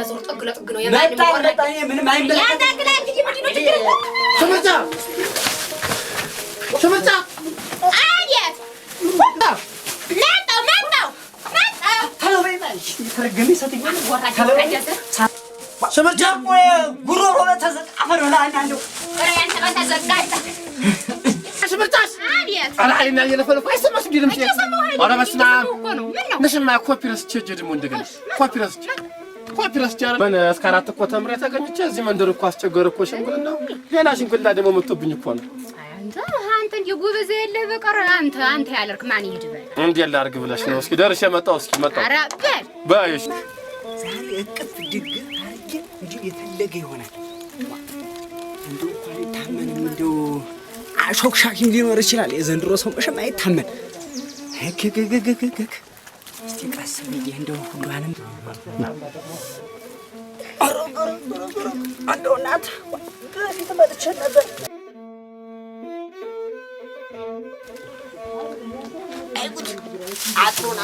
ያዞር ጠግለ ጠግ ነው የማን ወራታ ምንም አይመለከት ያ ጠግለ እንግዲህ ምንድን ነው ችግር ሽመጫ አየት መጣው ተለበይባልሽ ተረገሚ ሰተኛ ወራታ ከያዘ ሽመጫ ቆይ ጉሮሮ በተዘቃፈር ወላ አንዱ ያንተ በተዘጋይታ ሽመጫሽ አየት አላይና የለፈለፈ አይሰማሽ እንዴ ደምሽ ኧረ በስመ አብ ነሽማ ኮፒረስ ቸጀ ደሞ እንደገና ኮፒረስ ጃራ ማን አስካራት እኮ ተምሬ ተገኝቼ እዚህ መንደር እኮ አስቸገረ እኮ ሽንኩልና ገና ሽንኩላ ደግሞ መጥቶብኝ እኮ ነው አንተ እንዴ ጉበዝ የለህ በቀር አንተ ያለርክ ማን ይድበል እንዴ ላርግ ብለሽ ነው እስኪ ደርሼ መጣው ኧረ ባይሽ ዛሬ እቅፍ ድግ አርጌ እንጂ የተለገ ይሆናል እንደው እንኳን ታመንም እንደው አሾክሻኪም ሊኖር ይችላል የዘንድሮ ሰው መሸም አይታመን ህክ እስቲ ቀስ ብዬ እንደው ሁሉንም እንደው እናት በፊት መጥቼ ነበር አይጉድ አጥሩን